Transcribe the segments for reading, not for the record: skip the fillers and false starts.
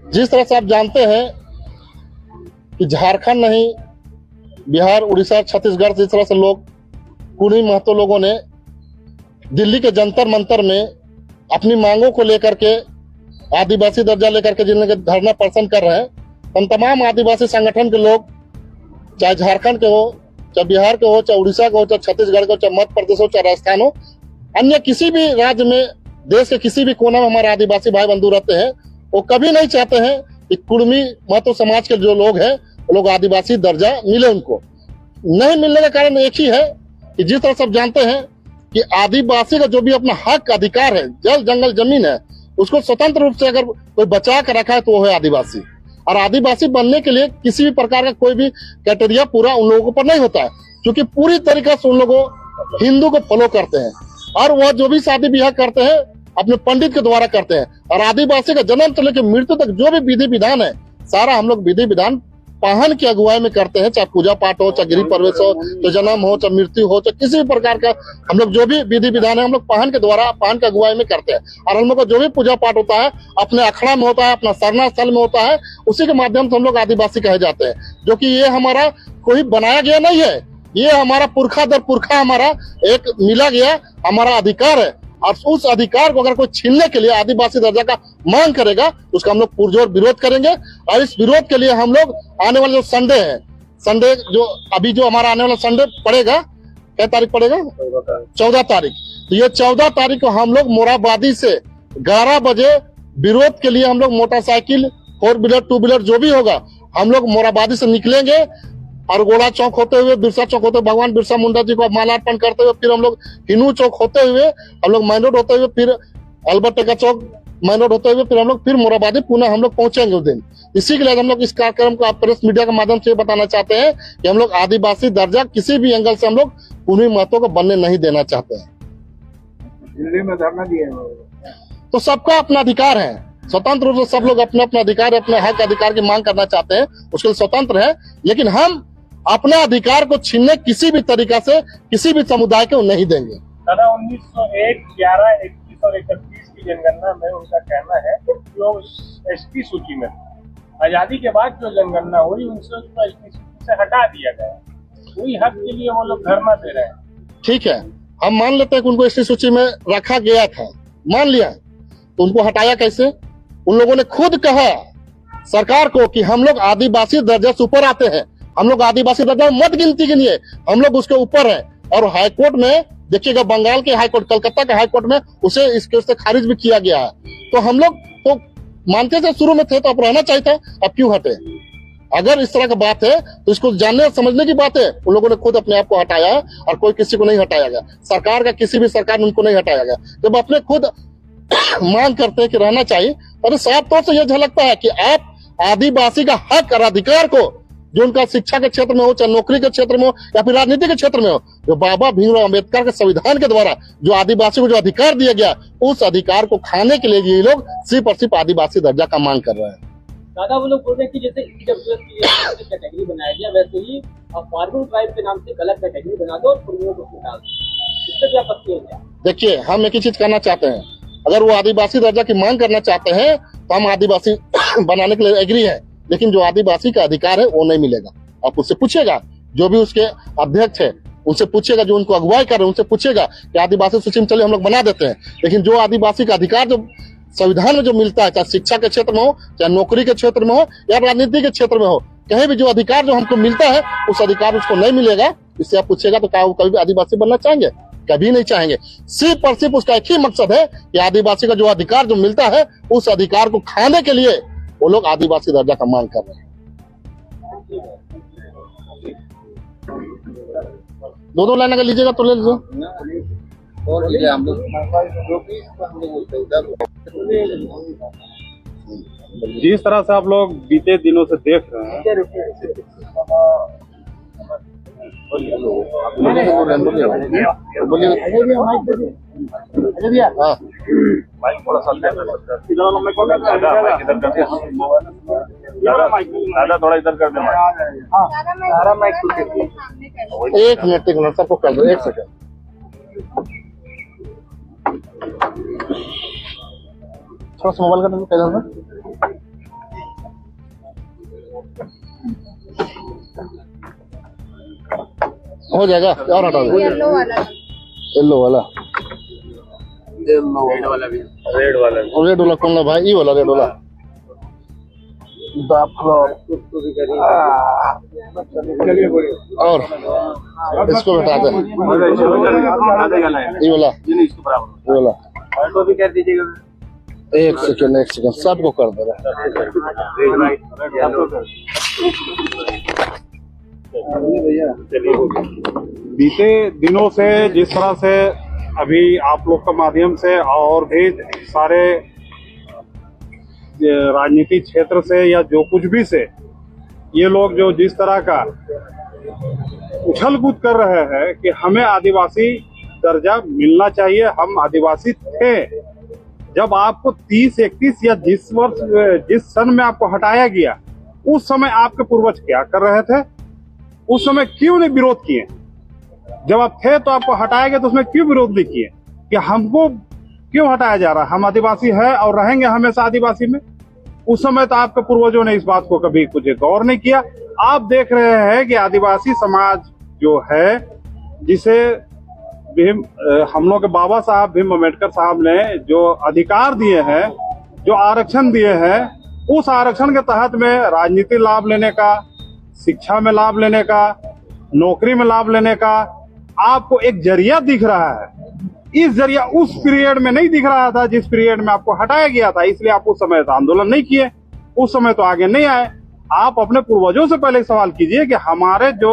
जिस तरह से आप जानते हैं कि झारखंड नहीं, बिहार, उड़ीसा, छत्तीसगढ़ से इस तरह से लोग, कुली महतो लोगों ने दिल्ली के जंतर मंतर में अपनी मांगों को लेकर के, आदिवासी दर्जा लेकर के जिनके धरना प्रदर्शन कर रहे हैं, हम तमाम आदिवासी संगठन के लोग, चाहे झारखंड के हो, चाहे बिहार के हो, चाहे उड़ीसा के हो, चाहे छत्तीसगढ़ के हो, चाहे मध्य प्रदेश हो, चाहे राजस्थान हो, अन्य किसी भी राज्य में, देश के किसी भी कोना में हमारे आदिवासी भाई बंधु रहते हैं, वो कभी नहीं चाहते हैं कि कुर्मी महतो समाज के जो लोग हैं वो लोग आदिवासी दर्जा मिले। उनको नहीं मिलने का कारण एक ही है कि जिस तरह सब जानते हैं कि आदिवासी का जो भी अपना हक अधिकार है, जल जंगल जमीन है, उसको स्वतंत्र रूप से अगर कोई बचा कर रखा है तो वो है आदिवासी। और आदिवासी बनने के लिए किसी भी प्रकार का कोई भी क्राइटेरिया पूरा उन लोगों पर नहीं होता है, क्योंकि पूरी तरीके से उन लोगों हिंदू को फॉलो करते हैं और वह जो भी शादी ब्याह करते हैं अपने पंडित के द्वारा करते हैं। और आदिवासी का जन्म से लेकर मृत्यु तक जो भी विधि विधान है, सारा हम लोग विधि विधान पाहन की अगुवाई में करते हैं। चाहे पूजा पाठ हो, चाहे गृह प्रवेश हो, चाहे जन्म हो, चाहे मृत्यु हो, चाहे किसी भी प्रकार का हम लोग जो भी विधि विधान है हम लोग पाहन के द्वारा, पाहन की अगुवाई में करते हैं। और हम लोग का जो भी पूजा पाठ होता है अपने अखड़ा में होता है, अपना सरना स्थल में होता है, उसी के माध्यम से हम लोग आदिवासी कहे जाते हैं। जो कि ये हमारा कोई बनाया गया नहीं है, ये हमारा पुरखा दर पुरखा हमारा एक मिला गया हमारा अधिकार है। और उस अधिकार को अगर कोई छीनने के लिए आदिवासी दर्जा का मांग करेगा तो उसका हम लोग पुरजोर विरोध करेंगे। और इस विरोध के लिए हम लोग आने वाले जो संडे है, संडे जो अभी जो हमारा आने वाला संडे पड़ेगा, क्या तारीख पड़ेगा? 14 तारीख। तो ये 14 तारीख को हम लोग मोराबादी से 11 बजे विरोध के लिए हम लोग मोटरसाइकिल, 4 व्हीलर, 2 व्हीलर जो भी होगा हम लोग मोराबादी से निकलेंगे और गोड़ा चौक होते हुए, बिरसा चौक होते हुए, भगवान बिरसा मुंडा जी को मालार्पण करते हुए, फिर हम लोग हिनू चौक होते हुए, हम लोग मेन रोड होते हुए, फिर अल्बर्ट टेका चौक मेन रोड होते हुए, फिर हम लोग फिर मोराबादी पुनः हम लोग पहुंचेंगे उस दिन। इसी के लिए हम लोग इस कार्यक्रम को आप प्रेस मीडिया के माध्यम से बताना चाहते हैं कि हम लोग आदिवासी दर्जा किसी भी एंगल से हम लोग कुर्मी महतो को बनने नहीं देना चाहते हैं। दिल्ली में धरना दिए तो सबका अपना अधिकार है, स्वतंत्र रूप से सब लोग अपना अपना अधिकार, अपने हक अधिकार की मांग करना चाहते हैं, उसके लिए स्वतंत्र है। लेकिन हम अपना अधिकार को छीनने किसी भी तरीका से किसी भी समुदाय को नहीं देंगे। दादा 1901, 11, 21 और 31 की जनगणना में उनका कहना है जो एसटी सूची में आजादी के बाद जो जनगणना हुई उनसे उसको एसटी सूची से हटा दिया गया, वही हक के लिए वो लोग धरना दे रहे हैं। ठीक है, हम मान लेते हैं कि उनको एसटी सूची में रखा गया था, मान लिया, तो उनको हटाया कैसे? उन लोगों ने खुद कहा सरकार को कि हम लोग आदिवासी दर्जा से ऊपर आते हैं, हम लोग आदिवासी दर्जा मत गिनती गिनिए, हम लोग उसके ऊपर है। और हाईकोर्ट में देखिएगा, बंगाल के हाईकोर्ट, कलकत्ता के हाईकोर्ट में उसे इस केस से खारिज भी किया गया है। तो हम लोग तो मानते थे शुरू में थे तो अब रहना चाहिए था, अब क्यों हटे? अगर इस तरह की बात है तो इसको जानने और समझने की बात है। उन लोगों ने खुद अपने आप को हटाया है और कोई किसी को नहीं हटाया गया, सरकार का किसी भी सरकार ने उनको नहीं हटाया गया। जब अपने खुद मांग करते हैं कि रहना चाहिए, और साफ तौर से यह झलकता है कि आप आदिवासी का हक और अधिकार को, जो उनका शिक्षा के क्षेत्र में हो, चाहे नौकरी के क्षेत्र में हो या फिर राजनीति के क्षेत्र में हो, जो बाबा भीमराव अम्बेडकर के संविधान के द्वारा जो आदिवासी को जो अधिकार दिया गया, उस अधिकार को खाने के लिए ये लोग सिर्फ और सिर्फ आदिवासी दर्जा का मांग कर रहे हैं। दादा वो लोग बोल रहे हैं कि जैसे ईडब्ल्यूएस की कैटेगरी बनाया गया, वैसे ही फार्मिंग ट्राइब के नाम से गलत कैटेगरी बना दो और कुर्मियों को निकाल दो, इससे क्या आपत्ति है क्या? देखिए, हम एक ही चीज करना चाहते हैं, अगर वो आदिवासी दर्जा की मांग करना चाहते हैं तो हम आदिवासी बनाने के लिए एग्री है, लेकिन जो आदिवासी का अधिकार है वो नहीं मिलेगा। आप उससे पूछिएगा, जो भी उसके अध्यक्ष है उनसे पूछिएगा, जो उनको अगुवाई कर रहे हैं उनसे पूछिएगा कि आदिवासी सूची में चलिए हम लोग बना देते हैं, लेकिन जो आदिवासी का अधिकार जो संविधान में जो मिलता है, चाहे शिक्षा के क्षेत्र में हो, चाहे नौकरी के क्षेत्र में हो या राजनीति के क्षेत्र में हो, कहीं भी जो अधिकार जो हमको मिलता है उस अधिकार उसको नहीं मिलेगा। इससे आप पूछिएगा तो क्या वो कभी भी आदिवासी बनना चाहेंगे? कभी नहीं चाहेंगे। सिर्फ और सिर्फ उसका एक ही मकसद है कि आदिवासी का जो अधिकार जो मिलता है उस अधिकार को खाने के लिए वो लोग आदिवासी दर्जा का मांग कर रहे हैं। दो लाइन अगर लीजिएगा तो ले लीजिए। जिस तरह से आप लोग बीते दिनों से देख रहे हैं, दादा थोड़ा इधर कर देना। एक मिनट सबको कर दो, एक सेकंड। थोड़ा सा मोबाइल कर दो। हो जाएगा और हटा दो येलो वाला येलो वाला रेड वाला भी और रेड वाला कौन ला भाई? ये वाला रेड वाला और इसको बैठा दे ये वाला तो भी कर दीजिएगा। एक सेकंड सबको कर दे रहा बीते दिनों से जिस तरह से अभी आप लोग के माध्यम से और भी सारे राजनीतिक क्षेत्र से या जो कुछ भी से ये लोग जो जिस तरह का उछल कूद कर रहे हैं कि हमें आदिवासी दर्जा मिलना चाहिए, हम आदिवासी थे। जब आपको 30, 31 या जिस सन में आपको हटाया गया उस समय आपके पूर्वज क्या कर रहे थे? उस समय क्यों नहीं विरोध किए? जब आप थे तो आपको हटाया गया तो उसमें क्यों विरोध नहीं किए कि हमको क्यों हटाया जा रहा है? हम आदिवासी है और रहेंगे हमेशा आदिवासी में। उस समय तो आपके पूर्वजों ने इस बात को कभी कुछ गौर नहीं किया। आप देख रहे हैं कि आदिवासी समाज जो है जिसे हम लोग के बाबा साहब भीम अम्बेडकर साहब ने जो अधिकार दिए हैं, जो आरक्षण दिए हैं, उस आरक्षण के तहत में राजनीतिक लाभ लेने का, शिक्षा में लाभ लेने का, नौकरी में लाभ लेने का आपको एक जरिया दिख रहा है। इस जरिया उस पीरियड में नहीं दिख रहा था जिस पीरियड में आपको हटाया गया था, इसलिए आप उस समय तो आंदोलन नहीं किए, उस समय तो आगे नहीं आए। आप अपने पूर्वजों से पहले सवाल कीजिए कि हमारे जो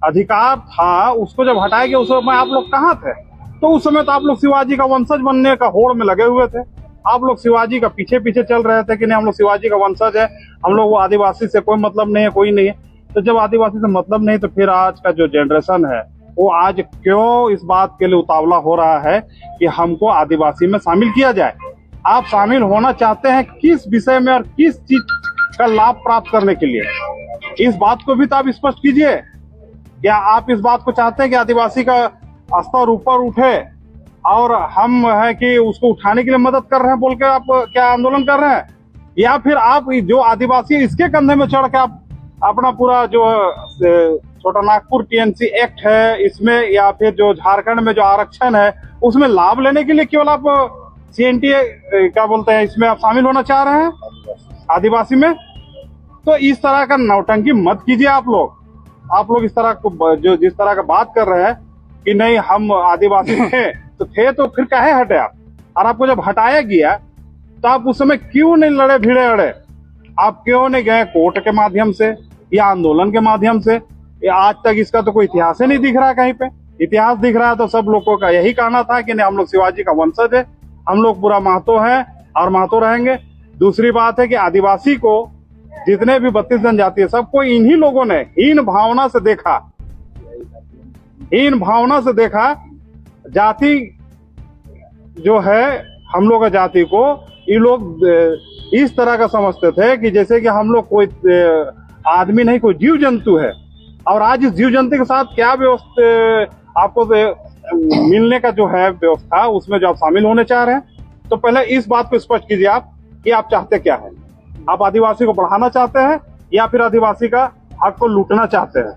अधिकार था उसको जब हटाया गया उस समय आप लोग कहाँ थे? तो उस समय तो आप लोग शिवाजी का वंशज बनने का होड़ में लगे हुए थे। आप लोग शिवाजी का पीछे पीछे चल रहे थे कि नहीं हम लोग शिवाजी का वंशज है, हम लोग वो आदिवासी से कोई मतलब नहीं है, कोई नहीं है। तो जब आदिवासी से मतलब नहीं तो फिर आज का जो जनरेशन है वो आज क्यों इस बात के लिए उतावला हो रहा है कि हमको आदिवासी में शामिल किया जाए? आप शामिल होना चाहते हैं किस विषय में और किस चीज का लाभ प्राप्त करने के लिए? इस बात को भी तो आप स्पष्ट कीजिए। क्या आप इस बात को चाहते हैं कि आदिवासी का स्तर ऊपर उठे और हम है कि उसको उठाने के लिए मदद कर रहे हैं बोल के आप क्या आंदोलन कर रहे हैं? या फिर आप जो आदिवासी इसके कंधे में चढ़ के आप अपना पूरा जो छोटा नागपुर टीएनसी एक्ट है इसमें या फिर जो झारखंड में जो आरक्षण है उसमें लाभ लेने के लिए केवल आप सीएनटीए क्या बोलते हैं इसमें आप शामिल होना चाह रहे हैं आदिवासी में? तो इस तरह का नौटंकी मत कीजिए आप लोग इस तरह को जो जिस तरह का बात कर रहे हैं कि नहीं हम आदिवासी थे तो फिर काहे हटे आप? और आपको जब हटाया गया तो आप उस समय क्यों नहीं लड़े भिड़े अड़े? आप क्यों नहीं गए कोर्ट के माध्यम से या आंदोलन के माध्यम से? आज तक इसका तो कोई इतिहास ही नहीं दिख रहा। कहीं पे इतिहास दिख रहा है तो सब लोगों का यही कहना था कि नहीं हम लोग शिवाजी का वंशज है, हम लोग पूरा महतो है और महतो रहेंगे। दूसरी बात है कि आदिवासी को जितने भी 32 जनजाति है सबको इन्हीं लोगों ने हीन भावना से देखा। जाति जो है हम लोग का जाति को ये लोग इस तरह का समझते थे कि जैसे कि हम लोग कोई आदमी नहीं कोई जीव जंतु है। और आज इस जीव जंतु के साथ क्या व्यवस्था आपको मिलने का जो है व्यवस्था उसमें जो आप शामिल होने चाह रहे हैं, तो पहले इस बात को स्पष्ट कीजिए आप कि आप चाहते क्या है? आप आदिवासी को बढ़ाना चाहते हैं या फिर आदिवासी का हक को लूटना चाहते हैं?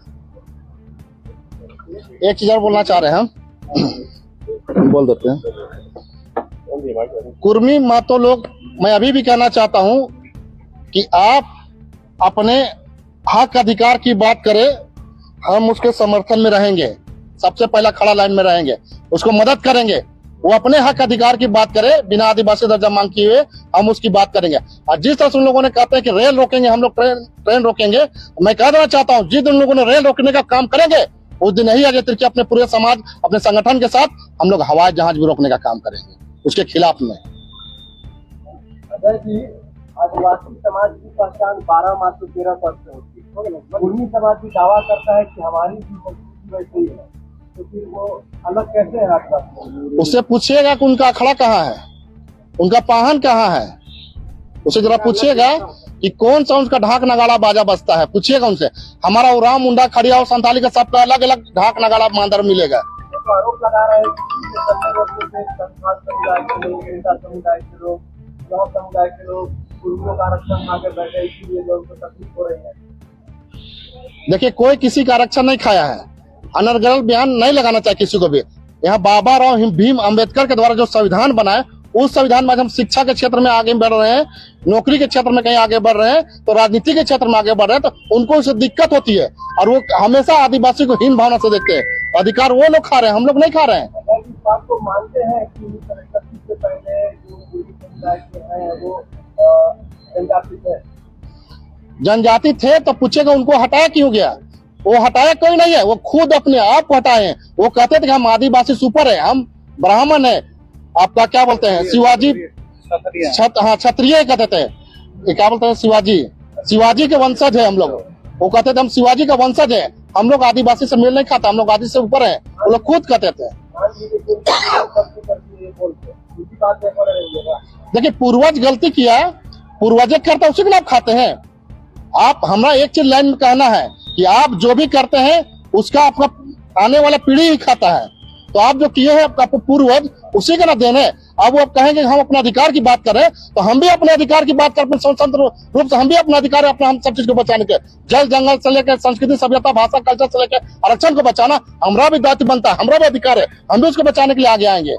एक चीज और बोलना चाह रहे हैं हम बोल देते हैं। कुर्मी मातो लोग, मैं अभी भी कहना चाहता हूं कि आप अपने हक अधिकार की बात करें, हम उसके समर्थन में रहेंगे, सबसे पहला खड़ा लाइन में रहेंगे, उसको मदद करेंगे। वो अपने हक अधिकार की बात करे बिना आदिवासी दर्जा मांग किए हुए, हम उसकी बात करेंगे। और जिस तरह से उन लोगों ने कहते हैं कि रेल रोकेंगे, हम लोग ट्रेन रोकेंगे, मैं कह देना चाहता हूँ जिस दिन उन लोगों ने रेल रोकने का काम करेंगे उस दिन यही अजय तिर्की अपने पूरे समाज अपने संगठन के साथ हम लोग हवाई जहाज भी रोकने का काम करेंगे उसके खिलाफ में। अजय जी, आदिवासी समाज की पहचान 12 मार्च से 13% होती है। कुर्मी समाज भी दावा करता है कि हमारी भी संस्कृति वैसे ही है, तो फिर वो अलग कैसे है आपका? उससे पूछिएगा कि उनका अखड़ा कहाँ है, उनका पाहन कहाँ है। उसे जरा पूछिएगा कि कौन सा उनका ढाक नगाड़ा बाजा बजता है, पूछिएगा उनसे। हमारा उराव मुंडा खड़िया और संताली का सबका अलग अलग ढाक नगाड़ा मांदर मिलेगा। तो आरोप लगा रहे हैं कि संथाल समुदाय के लोग, नेता समुदाय के लोग, गाँव समुदाय के लोग कुर्मियों का आरक्षण मांगे बैठे, इसीलिए लोगों को तकलीफ हो रही है। देखिए, कोई किसी का आरक्षण नहीं खाया है। अनर्गल बयान नहीं लगाना चाहिए किसी को भी। यहाँ बाबा राव भीम अम्बेडकर के द्वारा जो संविधान बना है, उस संविधान में आज हम शिक्षा के क्षेत्र में आगे बढ़ रहे हैं, नौकरी के क्षेत्र में कहीं आगे बढ़ रहे हैं, तो राजनीति के क्षेत्र में आगे बढ़ रहे हैं, तो उनको उससे दिक्कत होती है और वो हमेशा आदिवासी को हीन भावना से देखते हैं। अधिकार वो लोग खा रहे हैं, हम लोग नहीं खा रहे हैं। अगर इस बात को मानते हैं कि 1931 से पहले जो पूरी समुदाय के हैं वो जनजाति थे, जनजाति थे तो पूछेगा उनको हटाया क्यों गया? वो हटाया कोई नहीं है, वो खुद अपने आप को हटाए हैं। वो कहते थे कि हम आदिवासी सुपर है, हम ब्राह्मण है, आपका क्या बोलते हैं शिवाजी क्षत्रिय कहते थे, ये क्या बोलते हैं शिवाजी के वंशज है हम लोग। वो कहते थे हम शिवाजी का वंशज है, हम लोग आदिवासी से मेल नहीं खाता, हम लोग आदिवासी से ऊपर है, वो लोग खुद कहते थे। देखिए पूर्वज गलती किया, पूर्वज करता उसी को आप खाते हैं। आप हमरा एक चीज लाइन में कहना है कि आप जो भी करते हैं उसका आपका आने वाला पीढ़ी ही खाता है। तो आप जो किए हैं आपका पूर्वज उसी का ना देन है। अब वो आप कहेंगे हम अपने अधिकार की बात करें, तो हम भी अपने अधिकार की बात करें, स्वतंत्र रूप से हम भी अपना अधिकार है अपना, हम सब चीज को बचाने के, जल जंगल से लेकर संस्कृति सभ्यता भाषा कल्चर से लेकर आरक्षण को बचाना हमारा भी दायित्व बनता है, हमारा भी अधिकार है, हम भी उसको बचाने के लिए आगे आएंगे।